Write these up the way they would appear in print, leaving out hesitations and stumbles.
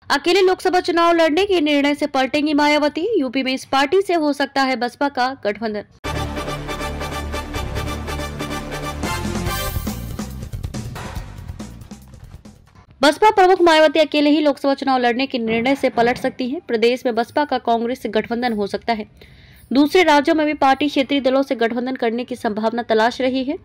अकेले लोकसभा चुनाव लड़ने के निर्णय से पलटेंगी मायावती। यूपी में इस पार्टी से हो सकता है बसपा का गठबंधन। बसपा प्रमुख मायावती अकेले ही लोकसभा चुनाव लड़ने के निर्णय से पलट सकती है। प्रदेश में बसपा का कांग्रेस से गठबंधन हो सकता है। दूसरे राज्यों में भी पार्टी क्षेत्रीय दलों से गठबंधन करने की संभावना तलाश रही है।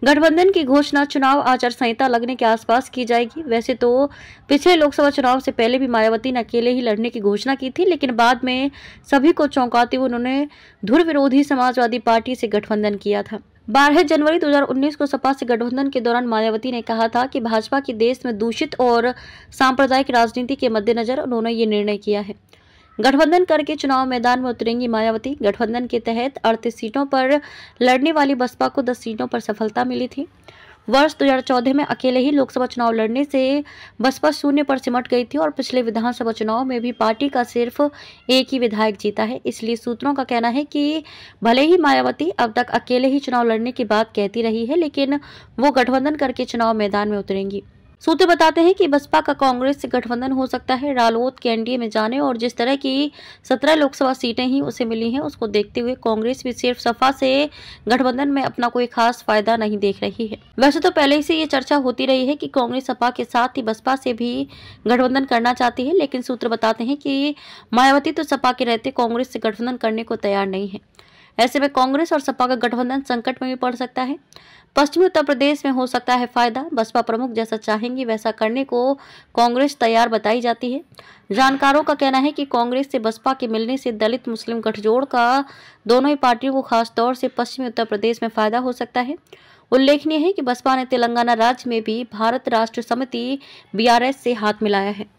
गठबंधन की घोषणा चुनाव आचार संहिता लगने के आसपास की जाएगी। वैसे तो पिछले लोकसभा चुनाव से पहले भी मायावती ने अकेले ही लड़ने की घोषणा की थी, लेकिन बाद में सभी को चौंकाते हुए उन्होंने धुर विरोधी समाजवादी पार्टी से गठबंधन किया था। 12 जनवरी 2019 को सपा से गठबंधन के दौरान मायावती ने कहा था कि भाजपा की देश में दूषित और सांप्रदायिक राजनीति के मद्देनजर उन्होंने ये निर्णय किया है। गठबंधन करके चुनाव मैदान में उतरेंगी मायावती। गठबंधन के तहत 38 सीटों पर लड़ने वाली बसपा को 10 सीटों पर सफलता मिली थी। वर्ष 2014 में अकेले ही लोकसभा चुनाव लड़ने से बसपा शून्य पर सिमट गई थी और पिछले विधानसभा चुनाव में भी पार्टी का सिर्फ एक ही विधायक जीता है। इसलिए सूत्रों का कहना है कि भले ही मायावती अब तक अकेले ही चुनाव लड़ने की बात कहती रही है, लेकिन वो गठबंधन करके चुनाव मैदान में उतरेंगी। सूत्र बताते हैं कि बसपा का कांग्रेस से गठबंधन हो सकता है। रालोद के एनडीए में जाने और जिस तरह की 17 लोकसभा सीटें ही उसे मिली हैं, उसको देखते हुए कांग्रेस भी सिर्फ सपा से गठबंधन में अपना कोई खास फायदा नहीं देख रही है। वैसे तो पहले से ये चर्चा होती रही है कि कांग्रेस सपा के साथ ही बसपा से भी गठबंधन करना चाहती है, लेकिन सूत्र बताते हैं कि मायावती तो सपा के रहते कांग्रेस से गठबंधन करने को तैयार नहीं है। ऐसे में कांग्रेस और सपा का गठबंधन संकट में भी पड़ सकता है। पश्चिमी उत्तर प्रदेश में हो सकता है फायदा। बसपा प्रमुख जैसा चाहेंगी वैसा करने को कांग्रेस तैयार बताई जाती है। जानकारों का कहना है कि कांग्रेस से बसपा के मिलने से दलित मुस्लिम गठजोड़ का दोनों ही पार्टियों को खास तौर से पश्चिमी उत्तर प्रदेश में फायदा हो सकता है। उल्लेखनीय है कि बसपा ने तेलंगाना राज्य में भी भारत राष्ट्र समिति BRS से हाथ मिलाया है।